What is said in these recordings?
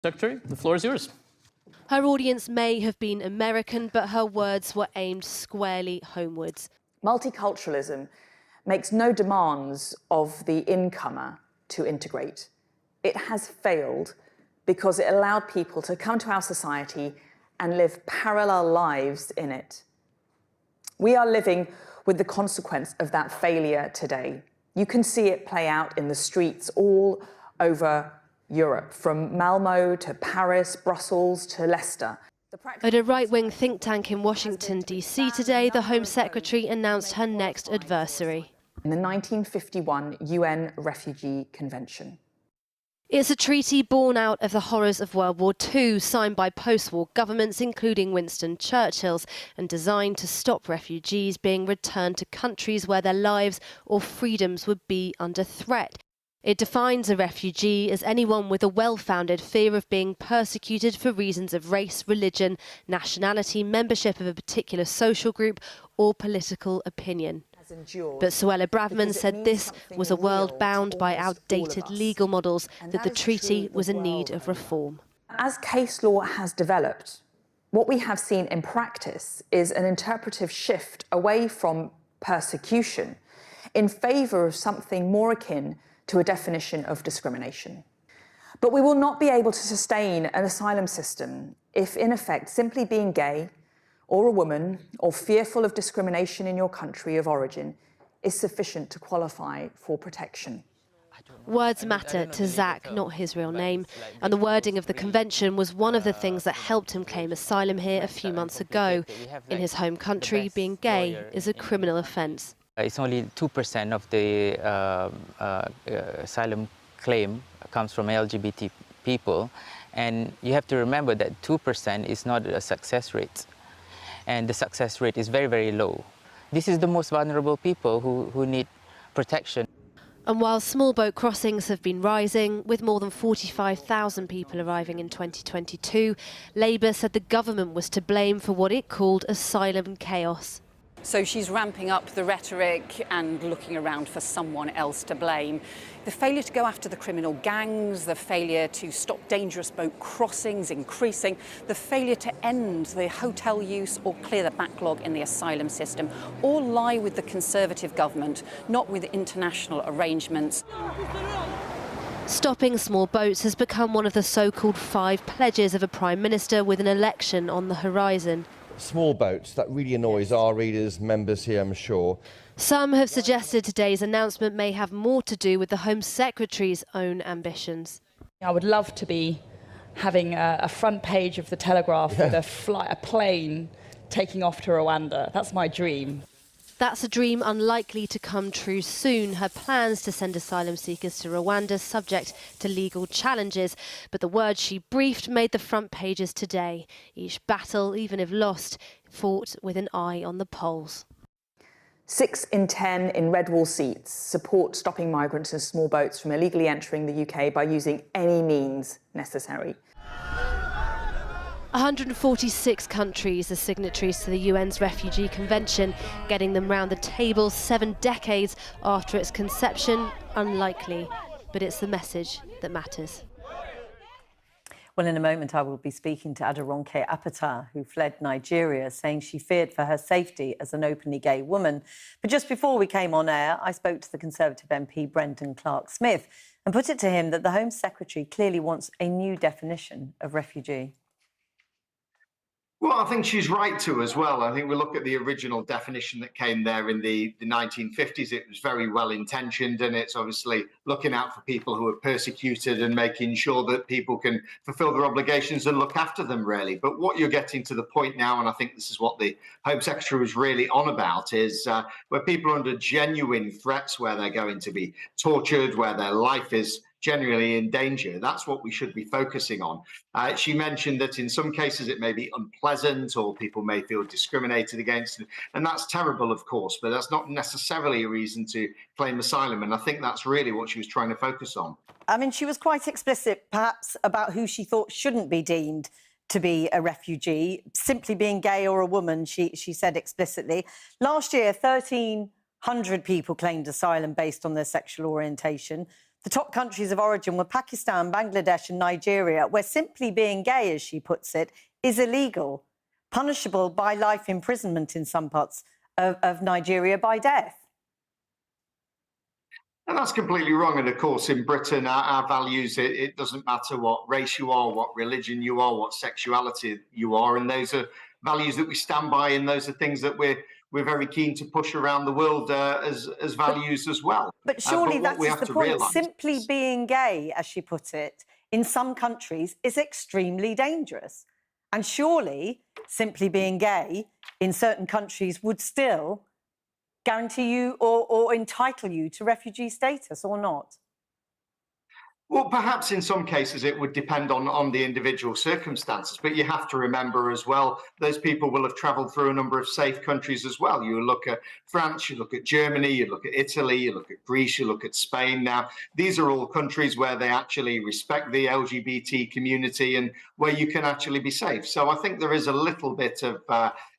Secretary, the floor is yours. Her audience may have been American, but her words were aimed squarely homewards. Multiculturalism makes no demands of the incomer to integrate. It has failed because it allowed people to come to our society and live parallel lives in it. We are living with the consequence of that failure today. You can see it play out in the streets all over Europe, from Malmo to Paris, Brussels to Leicester. At a right-wing think tank in Washington, D.C. today, the Home Secretary announced her next adversary. In the 1951 UN Refugee Convention. It's a treaty born out of the horrors of World War II, signed by post-war governments, including Winston Churchill's, and designed to stop refugees being returned to countries where their lives or freedoms would be under threat. It defines a refugee as anyone with a well-founded fear of being persecuted for reasons of race, religion, nationality, membership of a particular social group or political opinion. But Suella Braverman said this was a world bound by outdated legal models, that the treaty was in need of reform. As case law has developed, what we have seen in practice is an interpretive shift away from persecution in favour of something more akin to a definition of discrimination. But we will not be able to sustain an asylum system if, in effect, simply being gay or a woman or fearful of discrimination in your country of origin is sufficient to qualify for protection. Words matter to Zach, not his real name, and the wording of the convention was one of the things that helped him claim asylum here a few months ago. In his home country, being gay is a criminal offence. It's only 2% of the asylum claim comes from LGBT people, and you have to remember that 2% is not a success rate, and the success rate is very, very low. This is the most vulnerable people who need protection. And while small boat crossings have been rising, with more than 45,000 people arriving in 2022, Labour said the government was to blame for what it called asylum chaos. So she's ramping up the rhetoric and looking around for someone else to blame. The failure to go after the criminal gangs, the failure to stop dangerous boat crossings increasing, the failure to end the hotel use or clear the backlog in the asylum system all lie with the Conservative government, not with international arrangements. Stopping small boats has become one of the so-called 5 pledges of a Prime Minister with an election on the horizon. Small boats, that really annoys our readers, members here, I'm sure. Some have suggested today's announcement may have more to do with the Home Secretary's own ambitions. I would love to be having a front page of the Telegraph with a plane taking off to Rwanda. That's my dream. That's a dream unlikely to come true soon. Her plans to send asylum seekers to Rwanda subject to legal challenges. But the words she briefed made the front pages today. Each battle, even if lost, fought with an eye on the polls. 6 in 10 in red wall seats support stopping migrants and small boats from illegally entering the UK by using any means necessary. 146 countries are signatories to the UN's Refugee Convention, getting them round the table 7 decades after its conception, unlikely. But it's the message that matters. Well, in a moment, I will be speaking to Aderonke Apata, who fled Nigeria, saying she feared for her safety as an openly gay woman. But just before we came on air, I spoke to the Conservative MP Brendan Clark-Smith and put it to him that the Home Secretary clearly wants a new definition of refugee. Well, I think she's right to as well. I think we look at the original definition that came there in the 1950s. It was very well intentioned, and it's obviously looking out for people who are persecuted and making sure that people can fulfill their obligations and look after them, really. But what you're getting to the point now, and I think this is what the Home Secretary was really on about, is where people are under genuine threats, where they're going to be tortured, where their life is genuinely in danger. That's what we should be focusing on. She mentioned that in some cases it may be unpleasant or people may feel discriminated against, and that's terrible, of course, but that's not necessarily a reason to claim asylum, and I think that's really what she was trying to focus on. I mean, she was quite explicit, perhaps, about who she thought shouldn't be deemed to be a refugee, simply being gay or a woman, she said explicitly. Last year, 1,300 people claimed asylum based on their sexual orientation. The top countries of origin were Pakistan, Bangladesh and Nigeria, where simply being gay, as she puts it, is illegal, punishable by life imprisonment in some parts of Nigeria by death. And that's completely wrong. And of course, in Britain, our values, it doesn't matter what race you are, what religion you are, what sexuality you are. And those are values that we stand by. And those are things that we're very keen to push around the world as values as well. But surely but that is the point. Simply being gay, as she put it, in some countries is extremely dangerous. And surely simply being gay in certain countries would still guarantee you or entitle you to refugee status or not? Well, perhaps in some cases it would depend on the individual circumstances, but you have to remember as well, those people will have travelled through a number of safe countries as well. You look at France, you look at Germany, you look at Italy, you look at Greece, you look at Spain. Now, these are all countries where they actually respect the LGBT community and where you can actually be safe. So I think there is a little bit of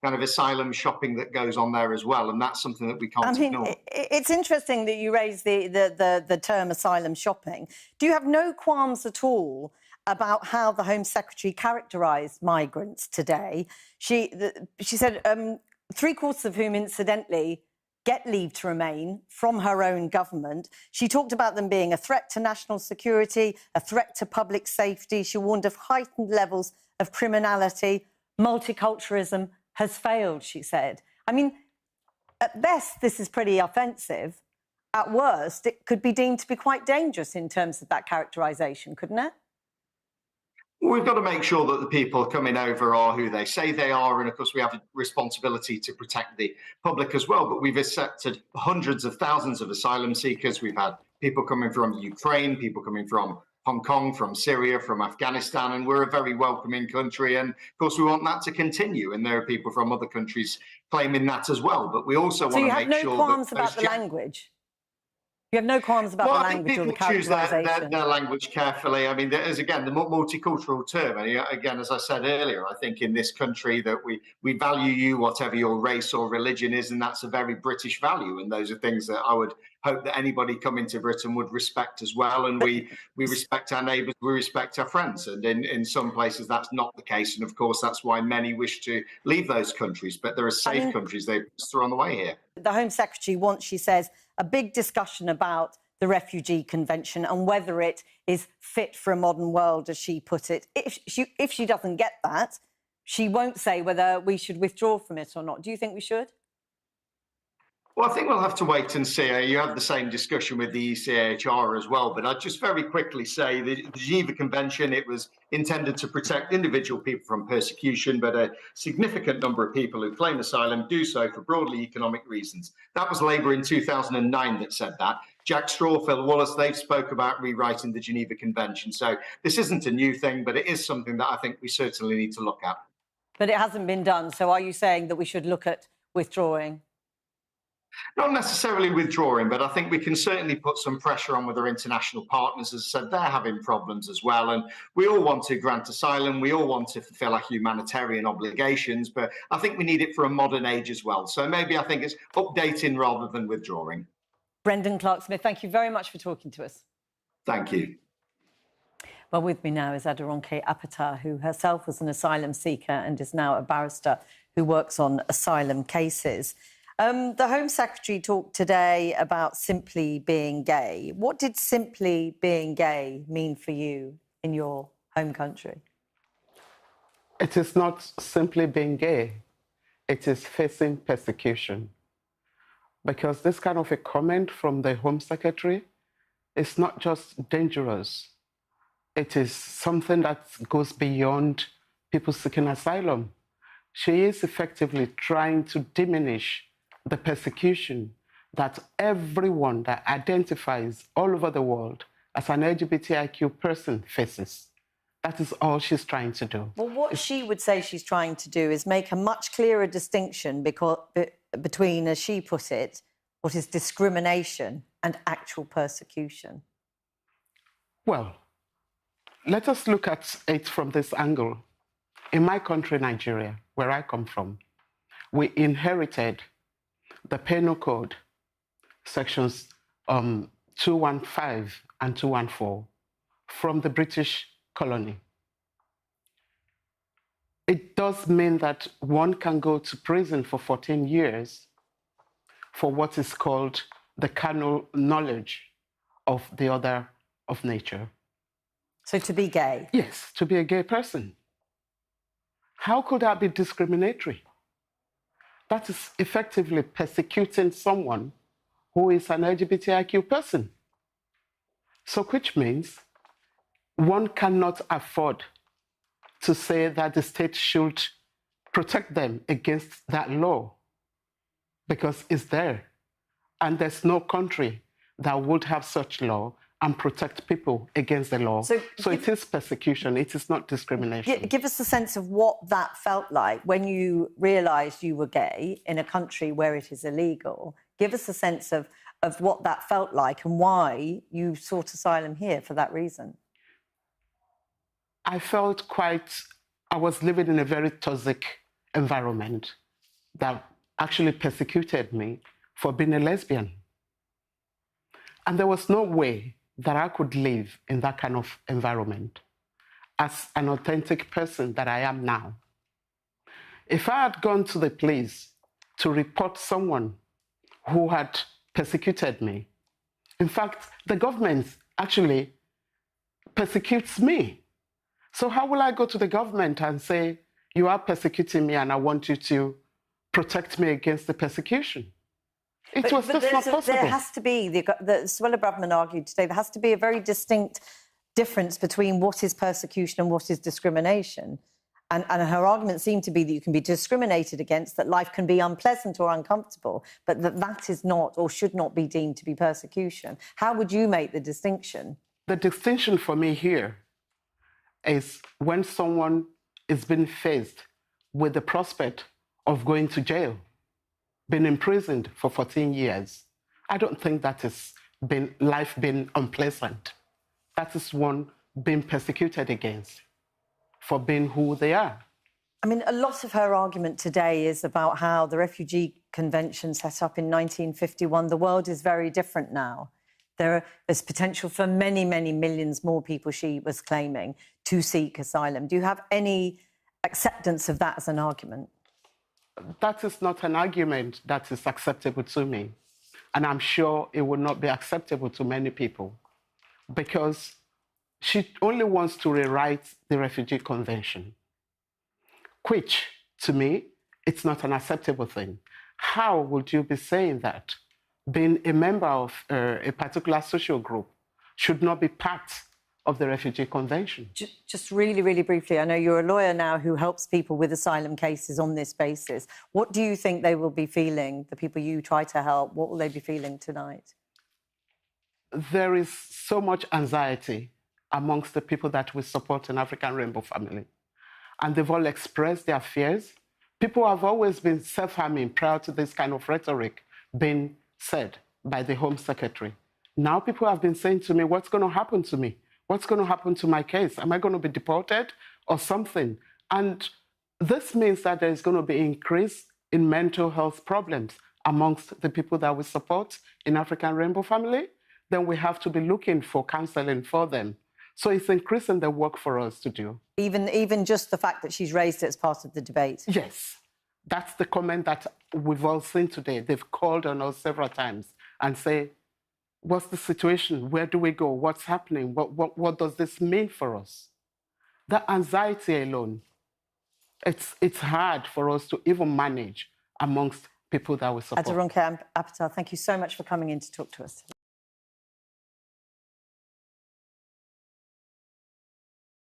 kind of asylum shopping that goes on there as well, and that's something that we can't ignore. It's interesting that you raise the term asylum shopping. Do you have no qualms at all about how the Home Secretary characterised migrants today? She said three-quarters of whom, incidentally, get leave to remain from her own government. She talked about them being a threat to national security, a threat to public safety. She warned of heightened levels of criminality. Multiculturalism has failed, she said. I mean, at best, this is pretty offensive. At worst, it could be deemed to be quite dangerous in terms of that characterisation, couldn't it? Well, we've got to make sure that the people coming over are who they say they are. And of course, we have a responsibility to protect the public as well. But we've accepted hundreds of thousands of asylum seekers. We've had people coming from Ukraine, people coming from Hong Kong, from Syria, from Afghanistan, and we're a very welcoming country. And of course, we want that to continue. And there are people from other countries claiming that as well. But we also want to make sure that... So you have no qualms about the language? You have no qualms about the language or the characterisation? Well, I think people choose their language carefully. I mean, there's, again, the multicultural term. And again, as I said earlier, I think in this country that we value you, whatever your race or religion is, and that's a very British value. And those are things that I would hope that anybody coming to Britain would respect as well. And we respect our neighbours, we respect our friends. And in some places, that's not the case. And of course, that's why many wish to leave those countries. But there are safe countries they're on the way here. The Home Secretary wants, she says, a big discussion about the Refugee Convention and whether it is fit for a modern world, as she put it. If she doesn't get that, she won't say whether we should withdraw from it or not. Do you think we should? Well, I think we'll have to wait and see. You have the same discussion with the ECHR as well. But I'd just very quickly say the Geneva Convention, it was intended to protect individual people from persecution, but a significant number of people who claim asylum do so for broadly economic reasons. That was Labour in 2009 that said that. Jack Straw, Phil Wallace, they've spoke about rewriting the Geneva Convention. So this isn't a new thing, but it is something that I think we certainly need to look at. But it hasn't been done. So are you saying that we should look at withdrawing? Not necessarily withdrawing, but I think we can certainly put some pressure on with our international partners. As I said, they're having problems as well. And we all want to grant asylum. We all want to fulfill our humanitarian obligations. But I think we need it for a modern age as well. So maybe I think it's updating rather than withdrawing. Brendan Clark-Smith, thank you very much for talking to us. Thank you. Well, with me now is Aderonke Apata, who herself was an asylum seeker and is now a barrister who works on asylum cases. The Home Secretary talked today about simply being gay. What did simply being gay mean for you in your home country? It is not simply being gay. It is facing persecution. Because this kind of a comment from the Home Secretary is not just dangerous. It is something that goes beyond people seeking asylum. She is effectively trying to diminish the persecution that everyone that identifies all over the world as an LGBTIQ person faces. That is all she's trying to do. Well, what she would say she's trying to do is make a much clearer distinction between, as she put it, what is discrimination and actual persecution. Well, let us look at it from this angle. In my country, Nigeria, where I come from, we inherited the Penal Code, sections 215 and 214 from the British colony. It does mean that one can go to prison for 14 years for what is called the carnal knowledge of the other of nature. So to be gay? Yes, to be a gay person. How could that be discriminatory? That is effectively persecuting someone who is an LGBTIQ person. So which means one cannot afford to say that the state should protect them against that law because it's there. And there's no country that would have such law and protect people against the law. So it is persecution, it is not discrimination. Give us a sense of what that felt like when you realised you were gay in a country where it is illegal. Give us a sense of what that felt like and why you sought asylum here for that reason. I felt I was living in a very toxic environment that actually persecuted me for being a lesbian. And there was no way that I could live in that kind of environment as an authentic person that I am now. If I had gone to the police to report someone who had persecuted me, in fact, the government actually persecutes me. So how will I go to the government and say, you are persecuting me and I want you to protect me against the persecution? It was just not possible. There has to be, Suella Braverman argued today, there has to be a very distinct difference between what is persecution and what is discrimination. And her argument seemed to be that you can be discriminated against, that life can be unpleasant or uncomfortable, but that is not or should not be deemed to be persecution. How would you make the distinction? The distinction for me here is when someone is being faced with the prospect of going to jail, been imprisoned for 14 years. I don't think that is life being unpleasant. That is one being persecuted against for being who they are. I mean, a lot of her argument today is about how the Refugee Convention set up in 1951, the world is very different now. There's potential for many, many millions more people, she was claiming, to seek asylum. Do you have any acceptance of that as an argument? That is not an argument that is acceptable to me. And I'm sure it would not be acceptable to many people because she only wants to rewrite the Refugee Convention, which, to me, it's not an acceptable thing. How would you be saying that being a member of a particular social group should not be part of the Refugee Convention? Just really, really briefly, I know you're a lawyer now who helps people with asylum cases on this basis. What do you think they will be feeling, the people you try to help, what will they be feeling tonight? There is so much anxiety amongst the people that we support in African Rainbow Family. And they've all expressed their fears. People have always been self-harming prior to this kind of rhetoric being said by the Home Secretary. Now people have been saying to me, what's going to happen to me? What's going to happen to my case? Am I going to be deported or something? And this means that there is going to be an increase in mental health problems amongst the people that we support in African Rainbow Family. Then we have to be looking for counseling for them. So it's increasing the work for us to do. Even just the fact that she's raised it as part of the debate? Yes. That's the comment that we've all seen today. They've called on us several times and say, what's the situation? Where do we go? What's happening? What does this mean for us? That anxiety alone, it's hard for us to even manage amongst people that we support. Aderonke Apata, thank you so much for coming in to talk to us today.